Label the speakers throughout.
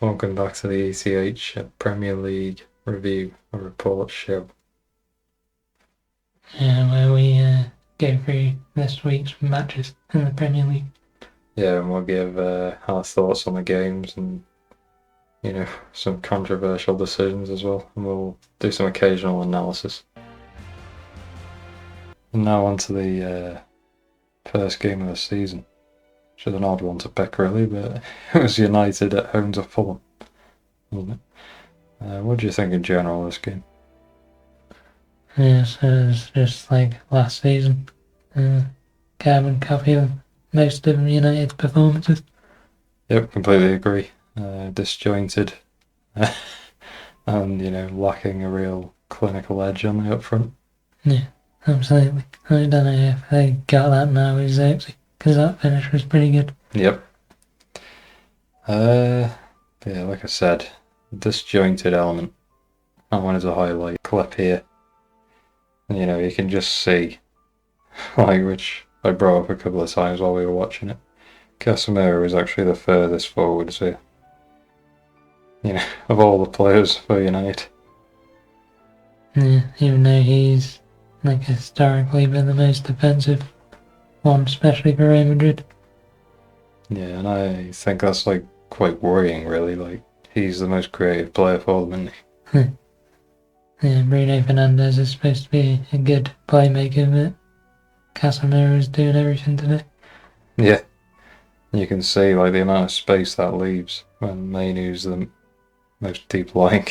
Speaker 1: Welcome back to the ECH Premier League review or report show.
Speaker 2: Where we go through this week's matches in the Premier League.
Speaker 1: Yeah, and we'll give our thoughts on the games and, some controversial decisions as well. And we'll do some occasional analysis. And now on to the first game of the season. Which is an odd one to pick, really, but it was United at home to Fulham, wasn't it? What do you think in general of this game?
Speaker 2: Yeah, so it's just like last season. Carbon copy of most of United's performances.
Speaker 1: Yep, completely agree. Disjointed and, lacking a real clinical edge on the up front.
Speaker 2: Yeah, absolutely. I don't know if they got that now exactly, because that finish was pretty good.
Speaker 1: Yep. Yeah, like I said, disjointed element. I wanted to highlight a clip here. And, you can just see, which I brought up a couple of times while we were watching it. Casemiro is actually the furthest forwards here. Of all the players for United.
Speaker 2: Yeah, even though he's historically been the most defensive one, especially for Real Madrid.
Speaker 1: Yeah, and I think that's quite worrying, really. He's the most creative player for them, isn't he?
Speaker 2: Yeah, Bruno Fernandes is supposed to be a good playmaker, but Casemiro is doing everything today.
Speaker 1: Yeah, you can see the amount of space that leaves when Mainu's the most deep lying,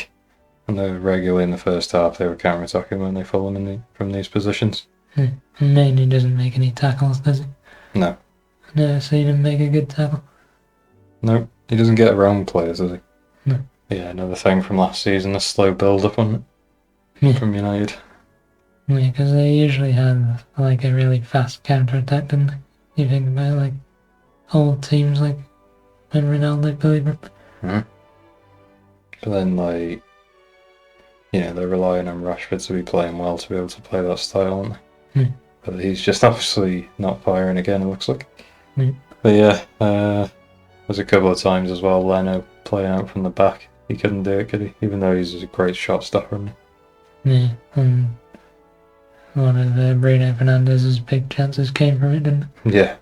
Speaker 1: and they're regularly in the first half they were counter-attacking when they follow him from these positions.
Speaker 2: And Mainu doesn't make any tackles, does he?
Speaker 1: No.
Speaker 2: I've never seen him make a good tackle.
Speaker 1: Nope, he doesn't get around players, does he?
Speaker 2: No.
Speaker 1: Yeah, another thing from last season, the slow build-up on it.
Speaker 2: Yeah.
Speaker 1: From United.
Speaker 2: Yeah, because they usually have a really fast counter-attack, don't they? You think about old teams when Ronaldo played them.
Speaker 1: Mm-hmm. But then they're relying on Rashford to be playing well to be able to play that style, aren't they?
Speaker 2: Mm.
Speaker 1: But he's just obviously not firing again, it looks like.
Speaker 2: Mm.
Speaker 1: But yeah, there's a couple of times as well, Leno playing out from the back. He couldn't do it, could he? Even though he's a great shot stopper, isn't he?
Speaker 2: Yeah, and one of Bruno Fernandes' big chances came from it, didn't it?
Speaker 1: Yeah,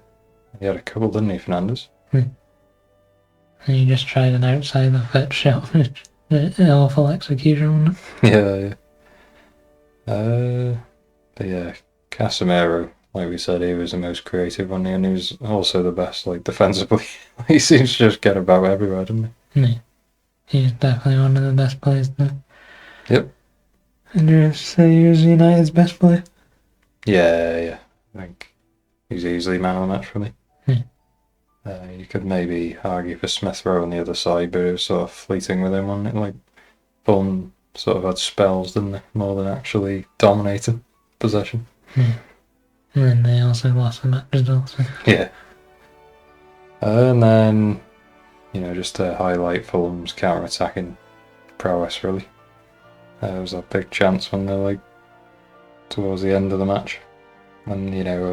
Speaker 1: he had a couple, didn't he, Fernandes?
Speaker 2: And he just tried an outside the foot shot. An awful execution, wasn't
Speaker 1: it? Yeah. But yeah, Casemiro, like we said, he was the most creative on there, and he was also the best, defensively. He seems to just get about everywhere, doesn't
Speaker 2: he? Yeah. He's definitely one of the best players now.
Speaker 1: Yep.
Speaker 2: And you say he was United's best player?
Speaker 1: Yeah. I think he's easily man of the match for me.
Speaker 2: Yeah.
Speaker 1: You could maybe argue for Smith Rowe on the other side, but it was sort of fleeting with him, wasn't it? Fulham sort of had spells, didn't they? More than actually dominating possession.
Speaker 2: Yeah. And then they also lost the match as well. So.
Speaker 1: Yeah. And then, just to highlight Fulham's counter-attacking prowess, really. There was a big chance when they're towards the end of the match. And,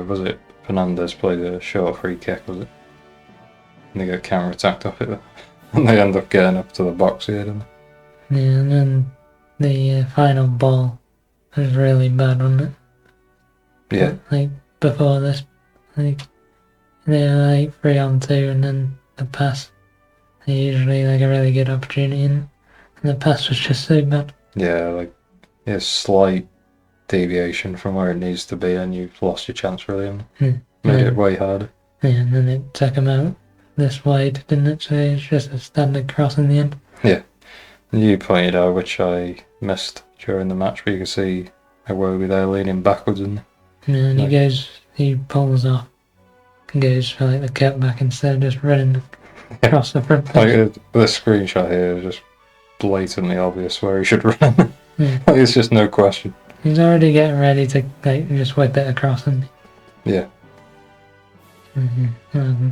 Speaker 1: was it Fernandes played a short free kick, was it? And they get counter-attacked off it. And they end up getting up to the box here, didn't
Speaker 2: they? Yeah, and then the final ball was really bad, wasn't it?
Speaker 1: Yeah.
Speaker 2: Before this, they were 3-on-2, and then the pass, they usually a really good opportunity, and the pass was just so bad.
Speaker 1: Yeah, a slight deviation from where it needs to be, and you've lost your chance, really. Made it way harder.
Speaker 2: Yeah, and then it took him out this wide, didn't it? So it's just a standard cross in the end.
Speaker 1: Yeah. And you pointed out, which I missed during the match, but you can see Iwobi there leaning backwards, and
Speaker 2: yeah, and he pulls off and goes for the cutback instead of just running across the front.
Speaker 1: The screenshot here is just blatantly obvious where he should run.
Speaker 2: Yeah.
Speaker 1: It's just no question.
Speaker 2: He's already getting ready to just whip it across, isn't
Speaker 1: he? Yeah.
Speaker 2: Mm-hmm.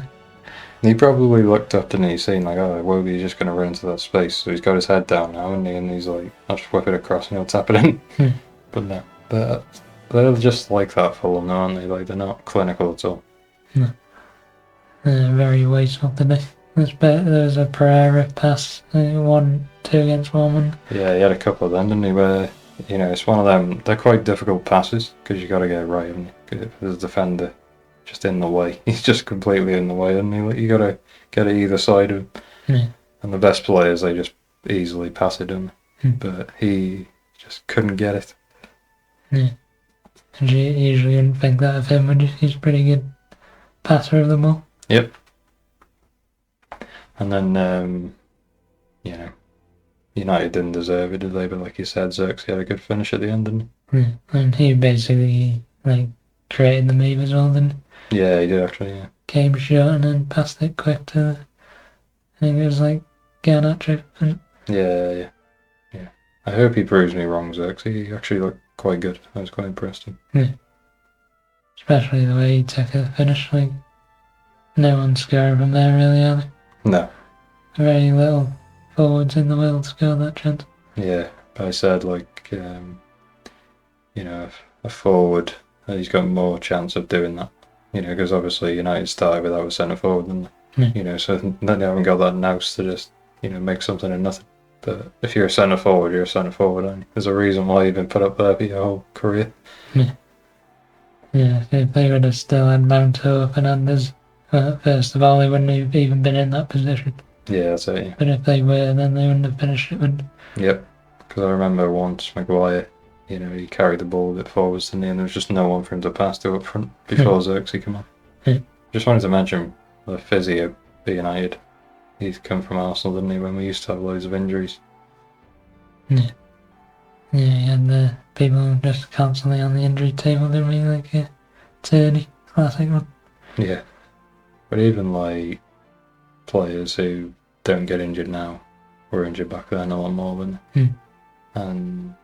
Speaker 1: He probably looked up and he's seen Iwobi's just going to run into that space, so he's got his head down now, and he's I'll just whip it across and he'll tap it in. But no, they're just like that Fulham, aren't they? They're not clinical at all.
Speaker 2: No. Very wasteful today. There was a Pereira pass, 1-2 against Warman.
Speaker 1: Yeah, he had a couple of them, didn't he? Where it's one of them. They're quite difficult passes because you got to get it right, haven't you? Because if there's a defender just in the way, he's just completely in the way, isn't he? Like, you got to get it either side of him.
Speaker 2: Yeah.
Speaker 1: And the best players, they just easily pass it, don't they? But he just couldn't get it.
Speaker 2: Yeah. And you usually wouldn't think that of him, would you? He's a pretty good passer of the ball.
Speaker 1: Yep. And then, United didn't deserve it, did they? But like you said, Xerxes had a good finish at the end, didn't
Speaker 2: he? Yeah. And he basically created the move as well, didn't
Speaker 1: he? Yeah, he did actually, yeah.
Speaker 2: Came short and then passed it quick to I think it was Garnacho.
Speaker 1: Yeah. I hope he proves me wrong, Xerxes. He actually looked quite good. I was quite impressed.
Speaker 2: Yeah. Especially the way he took the finish. No one's scoring from there, really, are they?
Speaker 1: No.
Speaker 2: Very little forwards in the world score that chance.
Speaker 1: Yeah, but I said, if a forward, he's got more chance of doing that. Because obviously United started without a centre forward, didn't they?
Speaker 2: Yeah.
Speaker 1: So then they haven't got that nous to just, make something of nothing. But if you're a centre forward, you're a centre forward, aren't you? There's a reason why you've been put up there for your whole career.
Speaker 2: Yeah. Yeah, if they would have still had Mount or Fernandes, first of all, they wouldn't have even been in that position.
Speaker 1: Yeah, that's it. Yeah.
Speaker 2: But if they were, then they wouldn't have finished it, would they?
Speaker 1: Yep. Because I remember once Maguire, he carried the ball a bit forwards, didn't he? And there was just no one for him to pass to up front before Xerxes came on.
Speaker 2: Yeah.
Speaker 1: Just wanted to mention the physio at United. He's come from Arsenal, didn't he, when we used to have loads of injuries.
Speaker 2: Yeah. Yeah, he had the people just constantly on the injury table, didn't we? Tierney, classic one.
Speaker 1: Yeah. But even players who don't get injured now were injured back then a lot more, weren't they? And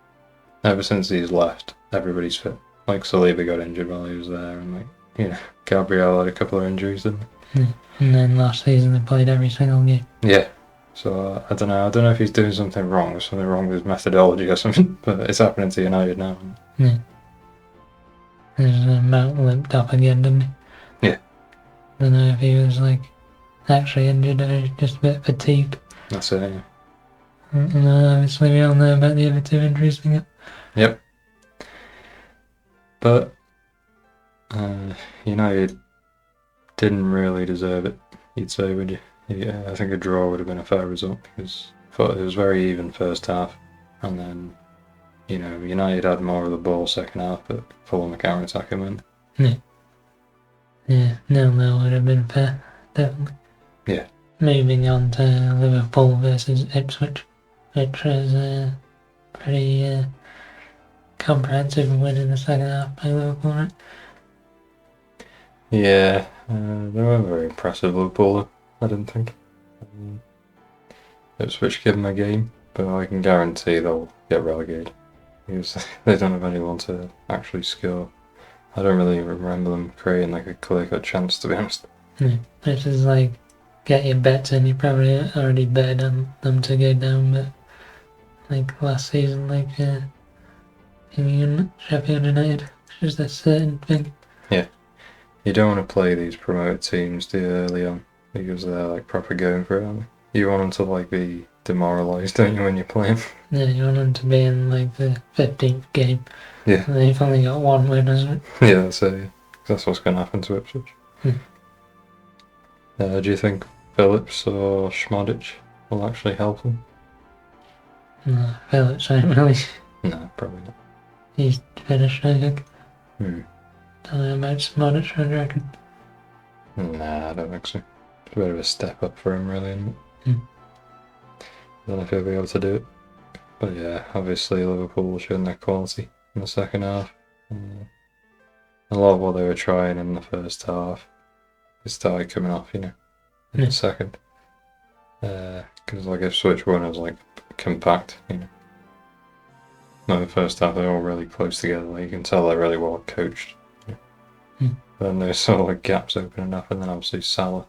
Speaker 1: ever since he's left, everybody's fit. Saliba got injured while he was there, and Gabriel had a couple of injuries, didn't he?
Speaker 2: Yeah. And then last season they played every single game.
Speaker 1: Yeah. So I don't know if he's doing something wrong. There's something wrong with his methodology or something, but it's happening to United now.
Speaker 2: Yeah. There's Mount limped up again, didn't he?
Speaker 1: Yeah.
Speaker 2: I don't know if he was actually injured or just a bit fatigued.
Speaker 1: That's it, yeah.
Speaker 2: And obviously we all know about the other two injuries we got.
Speaker 1: Yep. But United didn't really deserve it, you'd say, would you? Yeah, I think a draw would have been a fair result because I thought it was very even first half, and then United had more of the ball second half, but Fulham counter-attacking win.
Speaker 2: Yeah. 0-0 would have been fair, definitely.
Speaker 1: Yeah.
Speaker 2: Moving on to Liverpool versus Ipswich, which was a pretty comprehensive win in the second half by Liverpool, right?
Speaker 1: Yeah, they weren't very impressive, Liverpool, I didn't think. Ipswich give them a game, but I can guarantee they'll get relegated because they don't have anyone to actually score. I don't really remember them creating a clear-cut chance, to be honest.
Speaker 2: Yeah, this is get your bets in. You probably already bet on them to go down, but last season, in Sheffield United, it's just a certain thing.
Speaker 1: Yeah, you don't want to play these promoted teams too early on because they're proper going for it, aren't they? You want them to be demoralised, don't you, when you're playing?
Speaker 2: Yeah, you want them to be in the 15th game.
Speaker 1: Yeah.
Speaker 2: And they've only got one win, hasn't it?
Speaker 1: Yeah, that's it. Yeah. That's what's going to happen to Ipswich. Do you think Phillips or Schmodic will actually help them?
Speaker 2: No, Phillips ain't really.
Speaker 1: No, probably not.
Speaker 2: He's finished, I think.
Speaker 1: Don't
Speaker 2: know about Schmodic, what do you reckon?
Speaker 1: Nah, I don't think so. It's a bit of a step up for him, really, isn't it? I don't know if he'll be able to do it. But yeah, obviously Liverpool showing their quality in the second half. A lot of what they were trying in the first half, it started coming off, in the second. Because Ipswich won, it was compact, No, the first half they're all really close together. You can tell they're really well coached. Then there's sort of gaps opening up, and then obviously Salah,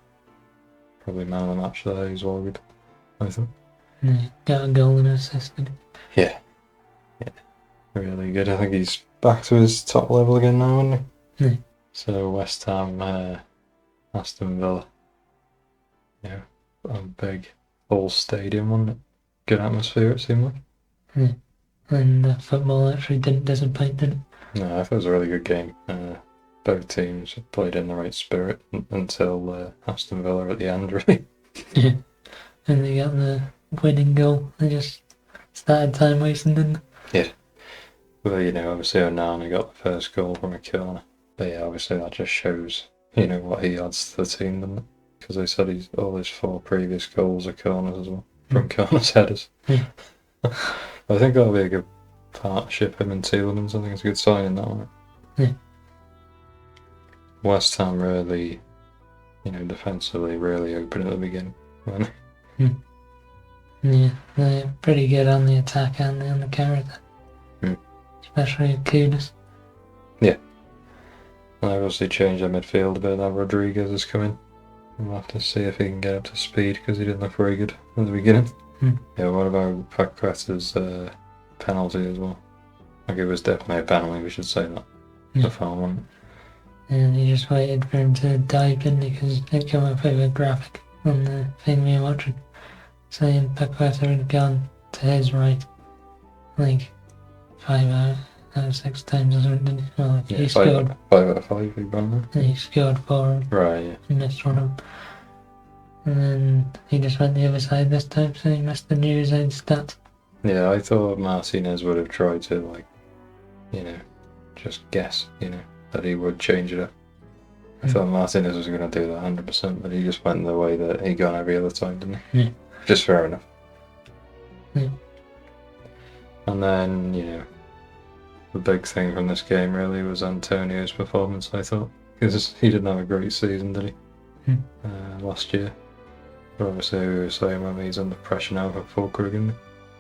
Speaker 1: probably man of the match there. He's all good, I think.
Speaker 2: Yeah, got a goal and assist.
Speaker 1: Yeah, really good. I think he's back to his top level again now, isn't he? So West Ham, Aston Villa. big full stadium, wasn't it? Good atmosphere, it seemed like.
Speaker 2: Yeah. And the football actually didn't disappoint, did it?
Speaker 1: No, I thought it was a really good game. Both teams played in the right spirit until Aston Villa at the end, really.
Speaker 2: Yeah. And they got the winning goal. They just started time wasting, didn't they?
Speaker 1: Yeah. Well, obviously Onana got the first goal from a corner. But yeah, obviously that just shows, what he adds to the team, doesn't it? Because they said all his 4 previous goals are corners as well, from corners headers.
Speaker 2: Yeah.
Speaker 1: I think that'll be a good partnership, him and Tielemans. I think it's a good signing, that one.
Speaker 2: Yeah.
Speaker 1: West Ham really, defensively really open at the beginning.
Speaker 2: Yeah, they're pretty good on the attack and on the counter, especially with Kudus.
Speaker 1: Yeah. And they've obviously changed their midfield a bit now. Rodriguez has come in. We'll have to see if he can get up to speed because he didn't look very good at the beginning. Yeah, what about Paqueta's penalty as well? Like, it was definitely a penalty, we should say that. The foul one.
Speaker 2: And he just waited for him to dive in because it came up with a graphic on the thing we were watching saying Paqueta had gone to his right like 5 out of 6 times or something, didn't he? Well, like, he scored
Speaker 1: 5 out of 5 he run there.
Speaker 2: And he scored 4.
Speaker 1: Right, yeah.
Speaker 2: He missed one of them. And then he just went the other side this time, so he missed the near side stats.
Speaker 1: Yeah, I thought Martinez would have tried to, just guess, that he would change it up. I thought Martinez was going to do that 100%, but he just went the way that he gone every other time, didn't he?
Speaker 2: Yeah.
Speaker 1: Just fair enough.
Speaker 2: Yeah.
Speaker 1: And then, the big thing from this game really was Antonio's performance, I thought. Because he didn't have a great season, did he? Last year. But obviously, we were saying when he's under pressure now for Fulkrug, isn't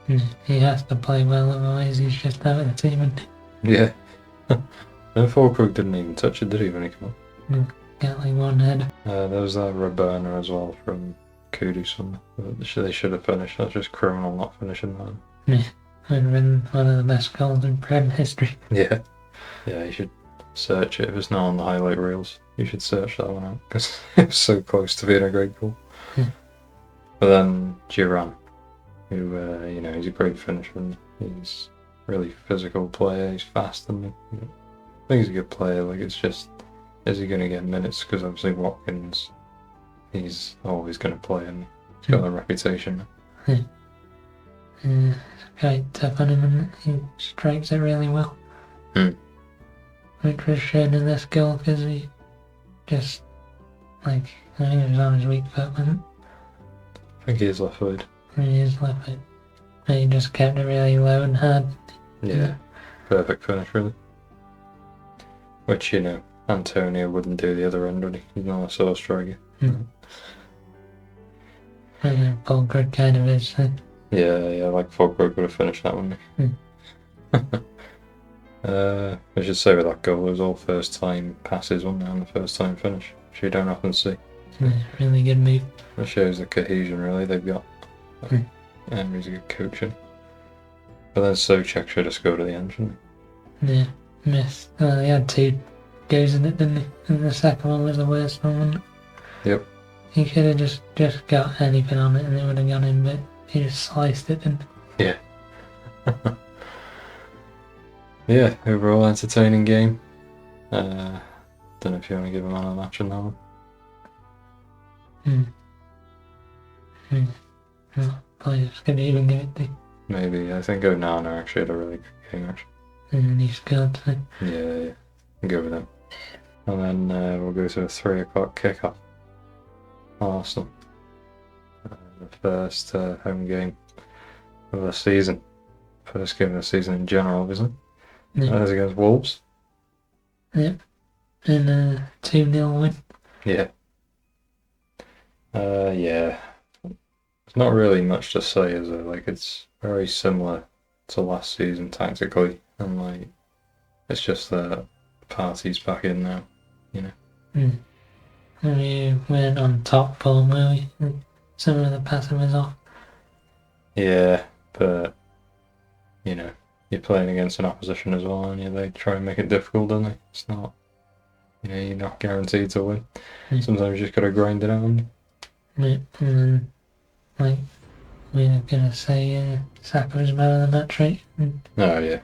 Speaker 2: he? He has to play well, otherwise he's just out of the team, isn't
Speaker 1: he? Yeah. And Fulkrug didn't even touch it, did he, when he came up?
Speaker 2: Got like one header.
Speaker 1: There was that Roberna as well from Kudus. They should have finished. That's just criminal not finishing that.
Speaker 2: Yeah. Would have been one of the best goals in Prem history.
Speaker 1: Yeah. Yeah, you should search it. If it's not on the highlight reels, you should search that one out because it was so close to being a great goal. But then Giran, who, he's a great finisher and he's a really physical player. He's fast and I think he's a good player. Like, it's just, is he going to get minutes? Because obviously Watkins, he's always going to play and he's got a reputation.
Speaker 2: It's quite tough on him and he strikes it really well. Which was shown in this goal because he just, I think he was on his weak foot, wasn't it?
Speaker 1: I think he is left footed.
Speaker 2: He is left footed. He just kept it really low and hard.
Speaker 1: Yeah, perfect finish really. Which, Antonio wouldn't do the other end, would he? He's not a sort of striker.
Speaker 2: And then Fulkrug kind of is.
Speaker 1: Yeah, like Fulkrug would have finished that one. I should say with that goal, it was all first time passes, wasn't it, and the first time finish, which you don't often see.
Speaker 2: Really good move.
Speaker 1: It shows the cohesion really they've got. Emery's a good coach. But then Souček should have scored at the end, shouldn't
Speaker 2: he? Yeah, missed. He had 2 goes in it, didn't he? And the second one was the worst one, wasn't it?
Speaker 1: Yep.
Speaker 2: He could have just got anything on it and it would have gone in, but he just sliced it, didn't
Speaker 1: he? Yeah. Yeah, overall entertaining game. Don't know if you want to give a man of the match on that one.
Speaker 2: Well, players could even give it to.
Speaker 1: Maybe. I think Onana actually had a really good game, actually.
Speaker 2: And he scored, so.
Speaker 1: Yeah. I'll go with him. And then we'll go to a 3 o'clock kickoff. Arsenal. The first home game of the season. First game of the season in general, obviously. As against Wolves.
Speaker 2: Yep. And a 2-0 win.
Speaker 1: Yeah. Yeah. There's not really much to say, is there? Like, it's very similar to last season tactically, and it's just that Party's back in now,
Speaker 2: We weren't on top form, were we? Some of the passing was off.
Speaker 1: Yeah, but you're playing against an opposition as well, and they try and make it difficult, don't they? It's not, you're not guaranteed to win. Sometimes you just gotta grind it out.
Speaker 2: Yeah, and then, like, we were gonna say Saka was man of the match, right? And
Speaker 1: Oh yeah.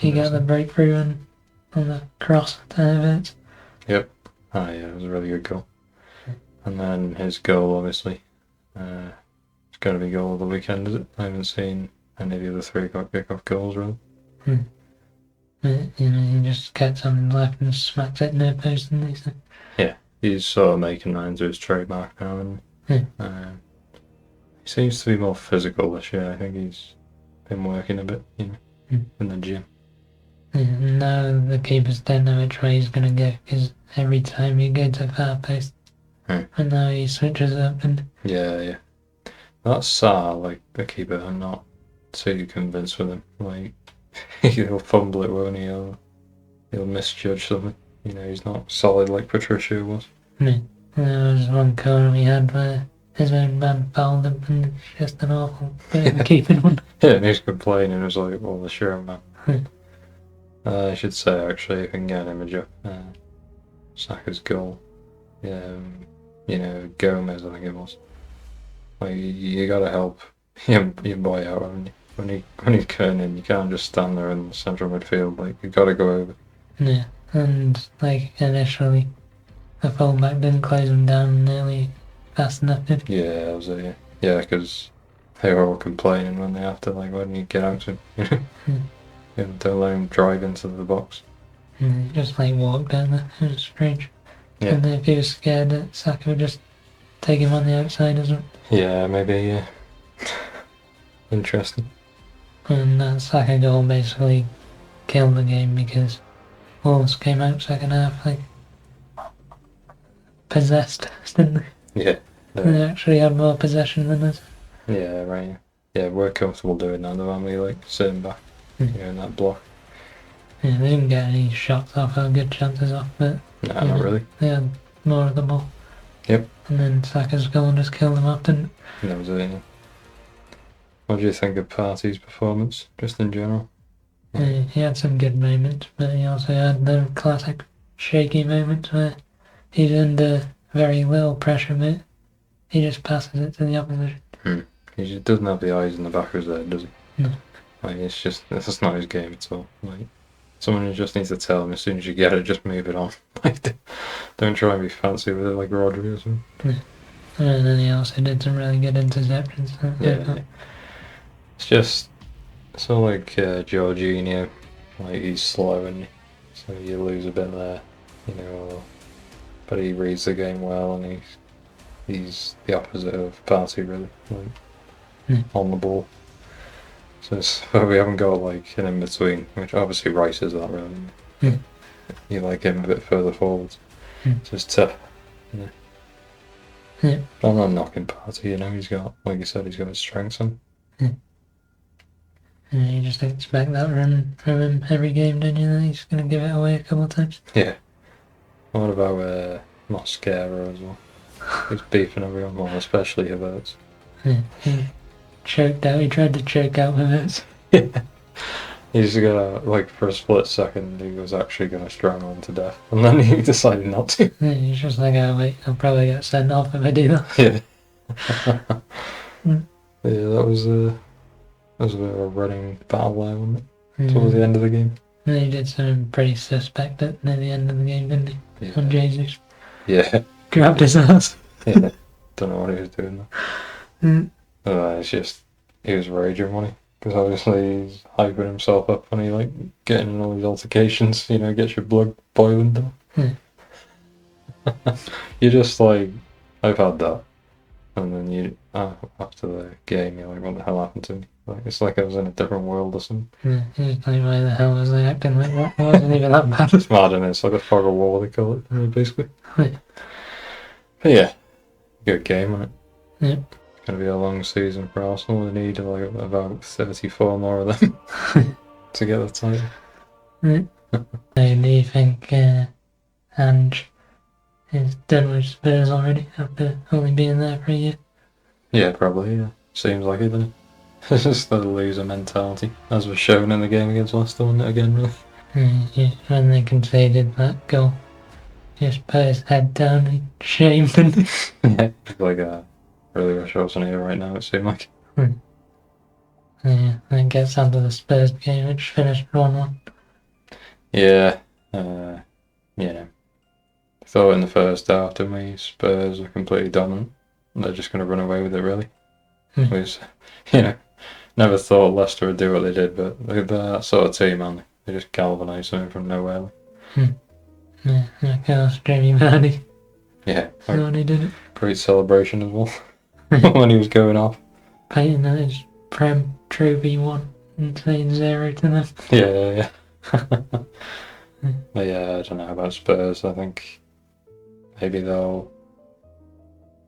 Speaker 2: he got the breakthrough on the cross to Havertz.
Speaker 1: Yep. Oh yeah, it was a really good goal. And then his goal, obviously. It's going to be goal of the weekend, is it? I haven't seen any of the other 3 kick-off goals, really.
Speaker 2: He just kept on left and smacked it near post, and so.
Speaker 1: Yeah, he's sort of making that into his trademark now, and he seems to be more physical this year. I think he's been working a bit, in the gym.
Speaker 2: Now the keepers don't know which way he's going to go, because every time you go to far post, and now he switches up and...
Speaker 1: Yeah. That's Sarr, like, the keeper, I'm not too convinced with him. Like, he'll fumble it, won't he? He'll misjudge something. He's not solid like Patricia was.
Speaker 2: There was one corner we had where his own man fouled him, and it's just an awful bit of a keeping one.
Speaker 1: Yeah, and he's complaining. It was like, well, sure, man. I should say, actually, if I can get an image up, Saka's goal. Gomez, I think it was. Like, you gotta help your boy out, haven't you? When he's going in, you can't just stand there in the central midfield. Like, you gotta go over.
Speaker 2: Yeah, and like initially, the fullback didn't close him down nearly fast enough.
Speaker 1: Yeah, that was it. Yeah, because they were all complaining when they have to, like, why don't you get out to him? Don't let him drive into the box.
Speaker 2: Just like walk down there. It was strange.
Speaker 1: Yeah.
Speaker 2: And if he was scared that Saka would just take him on the outside as well.
Speaker 1: Yeah, maybe, yeah. Interesting.
Speaker 2: And that Saka goal basically killed the game because Wolves came out second half like possessed, didn't they?
Speaker 1: Yeah.
Speaker 2: They actually had more possession than us.
Speaker 1: Yeah, right. Yeah, we're comfortable doing that, aren't we? Like, sitting back, in that block.
Speaker 2: Yeah, they didn't get any shots off or good chances off, but...
Speaker 1: No, not really.
Speaker 2: They had more of the ball.
Speaker 1: Yep.
Speaker 2: And then Saka's goal just killed them off, didn't it?
Speaker 1: That was it, yeah. What do you think of Partey's performance, just in general?
Speaker 2: He had some good moments, but he also had the classic shaky moments where he's under very little pressure, but he just passes it to the opposition.
Speaker 1: He just doesn't have the eyes in the back of his head, does he?
Speaker 2: No.
Speaker 1: Like, that's not his game at all. Like, someone just needs to tell him as soon as you get it, just move it on. Like, don't try and be fancy with it like Rodri or something.
Speaker 2: Yeah. And then he also did some really good interceptions.
Speaker 1: Yeah. It's all like Jorginho, like he's slow and so you lose a bit there, but he reads the game well and he's the opposite of Partey really, like on the ball. So we haven't got like an in-between, which obviously Rice is that really. You like him a bit further forward. So it's tough.
Speaker 2: Yeah.
Speaker 1: I'm not knocking Partey, he's got, like you said, he's got his strengths on.
Speaker 2: And you just expect that run from him every game, don't you? That he's going to give it away a couple of times.
Speaker 1: Yeah. What about Mosquera as well? He's beefing everyone, well, especially Havertz.
Speaker 2: Yeah, he choked out. He tried to choke out Havertz.
Speaker 1: Yeah. He's gonna, like, for a split second, he was actually gonna strangle him to death, and then he decided not to.
Speaker 2: Yeah, he's just like, oh wait, I'll probably get sent off if I do that.
Speaker 1: Yeah. Yeah, that was a bit of a running battle there, wasn't it? Towards the end of the game.
Speaker 2: And he did something pretty suspect at near the end of the game, didn't he?
Speaker 1: Yeah.
Speaker 2: On Jesus.
Speaker 1: Yeah.
Speaker 2: Grabbed his ass.
Speaker 1: Yeah. Don't know what he was doing
Speaker 2: Mm.
Speaker 1: It's just, he was raging, wasn't he? Because obviously he's hyping himself up when he, like, getting in all these altercations, gets your blood boiling down. You're just like, I've had that. And then after the game, you're like, what the hell happened to me? Like, it's like I was in a different world or something.
Speaker 2: Yeah, he's like, why the hell was I acting like that? It wasn't even that bad.
Speaker 1: It's mad, and it's like a fog of war, they call it, basically.
Speaker 2: Yeah.
Speaker 1: But yeah, good game, isn't it?
Speaker 2: Yeah.
Speaker 1: It's going to be a long season for Arsenal. They need like about 34 more of them to get the title.
Speaker 2: Yeah. So do you think Ange is done with Spurs already after only being there for a year?
Speaker 1: Yeah, probably, yeah. Seems like it, doesn't it? It's just the loser mentality, as was shown in the game against Leicester, wasn't it, again, really?
Speaker 2: Yeah, when they conceded that goal, he just put his head down and shamed him.
Speaker 1: Yeah. Like really wish I wasn't here right now, it seemed like.
Speaker 2: Yeah, and it gets down to the Spurs game, which finished 1-1.
Speaker 1: Yeah, you know, thought in the first half, didn't we? Spurs are completely dominant. They're just going to run away with it, really.
Speaker 2: Mm.
Speaker 1: Was, never thought Leicester would do what they did, but they're that sort of team, aren't they? They just galvanise something from nowhere.
Speaker 2: Yeah, of course, Jamie Vardy.
Speaker 1: Yeah,
Speaker 2: Vardy did it.
Speaker 1: great celebration as well when he was going off.
Speaker 2: Painting that his Prem Trophy won and saying 0 to them.
Speaker 1: Yeah. But yeah, I don't know about Spurs. I think maybe they'll,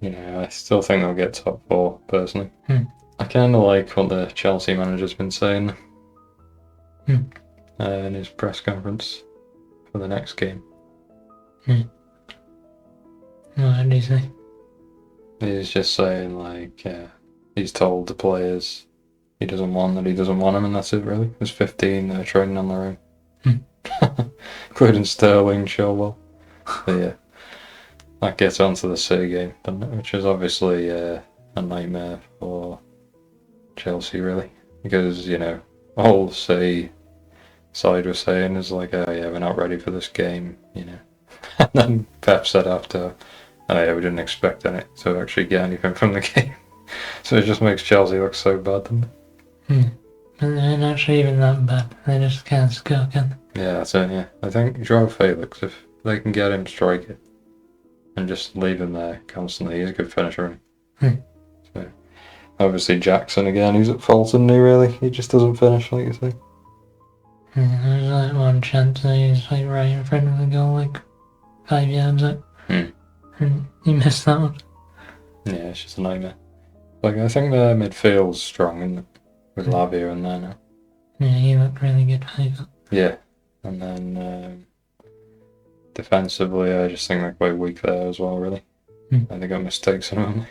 Speaker 1: I still think they'll get top 4, personally. I kind of like what the Chelsea manager's been saying in his press conference for the next game.
Speaker 2: What did he say?
Speaker 1: He's just saying, like, he's told the players he doesn't want them, and that's it, really. There's 15 that are training on their own. Including Sterling, Chilwell. But yeah, that gets onto the City game, doesn't it? Which is obviously a nightmare for Chelsea, really. Because, all the City side was saying is like, oh yeah, we're not ready for this game, And then Pep said after, oh yeah, we didn't expect to actually get anything from the game. So it just makes Chelsea look so bad, doesn't it?
Speaker 2: But they're not actually even that bad. They just can't score, can they?
Speaker 1: Yeah, that's it, yeah. I think Joao Felix, if they can get him striking and just leave him there constantly, he's a good finisher. So, obviously Jackson again, he's at fault, isn't he, really? He just doesn't finish, like you say.
Speaker 2: There's like one chance that he's like right in front of the goal, like 5 yards up. And he missed that one.
Speaker 1: Yeah, it's just a nightmare. Like, I think their midfield's strong, isn't it? With Lavia in there now.
Speaker 2: Yeah, he looked really good for that.
Speaker 1: Yeah. And then defensively, I just think they're quite weak there as well, really. And they got mistakes in them.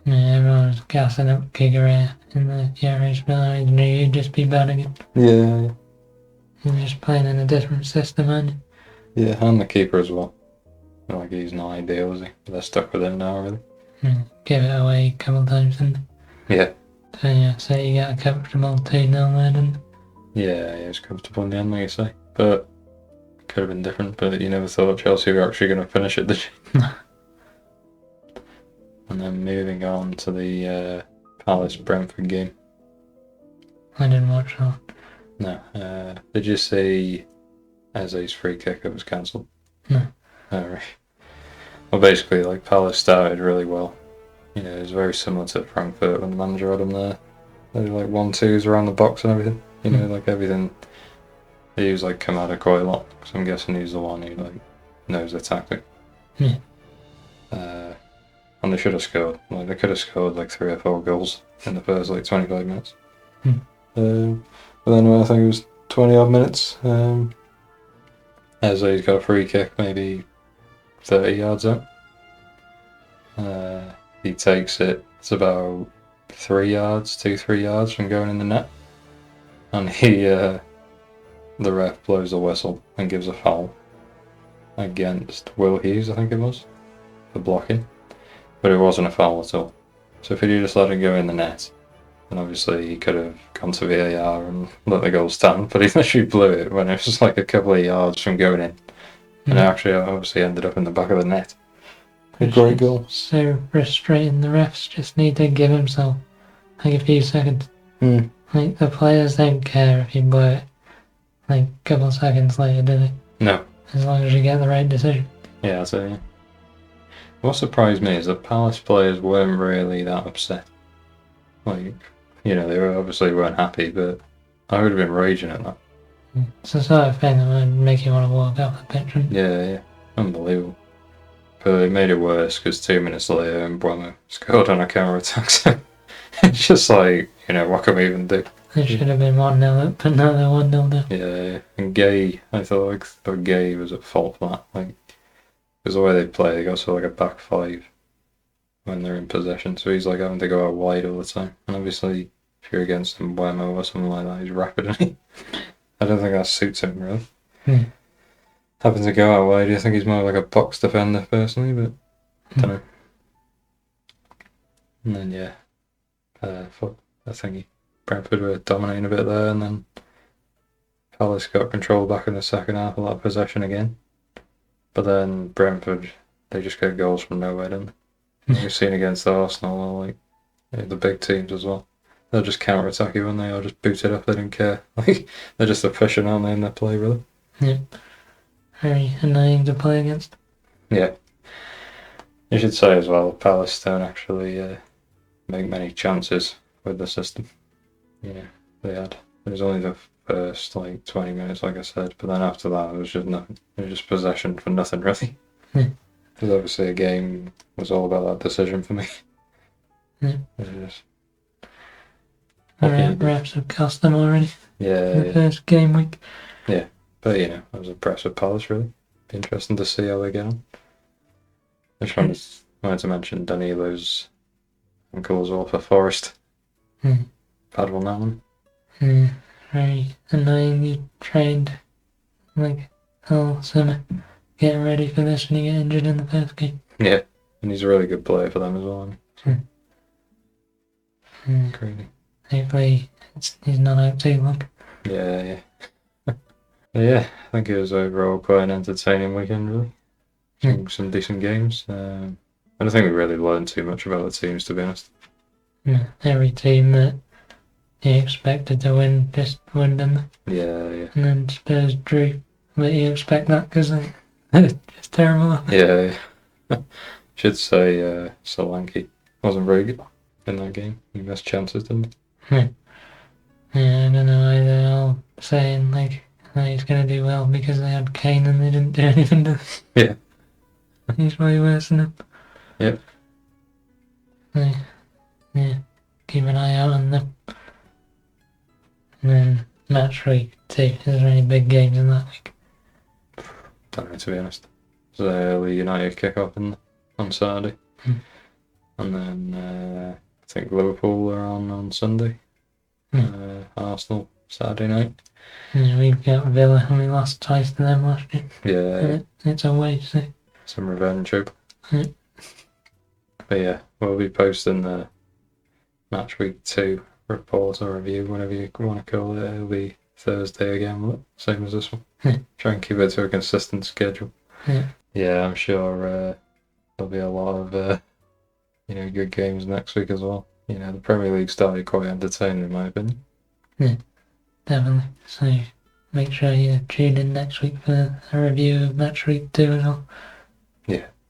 Speaker 2: Yeah, everyone was gassing up Kigare in the Euros, but I knew you'd just be bad again.
Speaker 1: Yeah.
Speaker 2: You're just playing in a different system, aren't you?
Speaker 1: Yeah, and the keeper as well. Like, he's not ideal, is he? But they're stuck with him now, really.
Speaker 2: Give it away a couple of times, didn't they?
Speaker 1: Yeah.
Speaker 2: So yeah, so you got a comfortable 2-0 there, didn't you?
Speaker 1: Yeah, it was comfortable in the end, like you say. But it could have been different, but you never thought Chelsea were actually going to finish it, did you? And then moving on to the Palace-Brentford game.
Speaker 2: I didn't watch that.
Speaker 1: No. Did you see Eze's free kick that was cancelled?
Speaker 2: No.
Speaker 1: Oh, right. Well, basically, like, Palace started really well. It was very similar to Frankfurt when the manager had them there. They were like 1-2s around the box and everything. Like everything. They use like Kamada quite a lot, because I'm guessing he's the one who like knows the tactic.
Speaker 2: Yeah.
Speaker 1: And they should have scored. Like, they could have scored like 3 or 4 goals in the first like 25 minutes. But then I think it was 20 odd minutes. Eze's got a free kick, maybe 30 yards out. He takes it. It's about 3 yards from going in the net, and the ref blows the whistle and gives a foul against Will Hughes, I think it was, for blocking, but it wasn't a foul at all. So if he just let it go in the net, then obviously he could have gone to VAR and let the goal stand, but he literally blew it when it was like a couple of yards from going in, and it actually obviously ended up in the back of the net. A great goal.
Speaker 2: So frustrating. The refs just need to give himself like a few seconds. Like, the players don't care if you blow it like a couple of seconds later, do they?
Speaker 1: No.
Speaker 2: As long as you get the right decision.
Speaker 1: Yeah, that's it, yeah. What surprised me is that Palace players weren't really that upset. Like, they obviously weren't happy, but I would have been raging at that.
Speaker 2: It's the sort of thing that would make you want to walk off the pitch.
Speaker 1: Yeah. Unbelievable. But it made it worse because 2 minutes later, Mbeumo scored on a counter-attack. So it's just like, what can we even do?
Speaker 2: It should have been 1-0 up, but now they're 1-0 down.
Speaker 1: Yeah. And Gay, I thought Gay was at fault for that. Like, because the way they play, they go to like a back 5 when they're in possession. So he's like having to go out wide all the time. And obviously, if you're against Mbeumo or something like that, he's rapid, isn't he? I don't think that suits him, really. Having to go out wide, I think he's more like a box defender personally, but I don't know. And then I think Brentford were dominating a bit there, and then Palace got control back in the second half, a lot of possession again. But then Brentford, they just get goals from nowhere, didn't they? We've seen against Arsenal, like the big teams as well. They'll just counter attack you when they are just boot it up. They don't care. Like they're just efficient, aren't they, in their play, really?
Speaker 2: Yeah. Very annoying to play against.
Speaker 1: Yeah. You should say as well, Palace don't actually make many chances with the system. Yeah, they had. It was only the first 20 minutes, like I said, but then after that, it was just nothing. It was just possession for nothing, really.
Speaker 2: Yeah.
Speaker 1: Because obviously, a game was all about that decision for me.
Speaker 2: Yeah.
Speaker 1: Just,
Speaker 2: Refs have cost them already.
Speaker 1: Yeah.
Speaker 2: First game week.
Speaker 1: Yeah, but I was impressed with Palace, really. Be interesting to see how they get on. I just wanted to mention Danilo's ankle as well for Forest. Bad one, that one.
Speaker 2: Very annoying. You trained all summer getting ready for this and you get injured in the first game.
Speaker 1: Yeah, and he's a really good player for them as well. Crazy.
Speaker 2: Hopefully he's not out too long.
Speaker 1: Yeah. Yeah, I think it was overall quite an entertaining weekend, really. Some decent games. I don't think we really learned too much about the teams, to be honest.
Speaker 2: Every team that you expected to win just won them.
Speaker 1: Yeah.
Speaker 2: And then Spurs drew, but you expect that because they're just terrible.
Speaker 1: Yeah. Should say Solanke wasn't very good in that game. He missed chances, didn't he?
Speaker 2: Yeah, I don't know why they're all saying he's going to do well because they had Kane and they didn't do anything to him.
Speaker 1: Yeah.
Speaker 2: He's way worse than him.
Speaker 1: Yep.
Speaker 2: Yeah, keep an eye out on them. And then Matchweek too. Is there any big games in that week?
Speaker 1: Don't know, to be honest. There's early United kick-off on Saturday. And then I think Liverpool are on Sunday. Arsenal Saturday night.
Speaker 2: Yeah, we've got Villa and we lost twice to them last year.
Speaker 1: Yeah.
Speaker 2: It's a way, so.
Speaker 1: Some revenge hope.
Speaker 2: Yeah.
Speaker 1: But yeah, we'll be posting the Match Week 2 report or review, whatever you want to call it. It'll be Thursday again, will it? Same as this one. Try and keep it to a consistent schedule. Yeah, I'm sure there'll be a lot of good games next week as well. The Premier League started quite entertaining in my opinion.
Speaker 2: Yeah, definitely. So make sure you tune in next week for a review of Match Week 2 as well.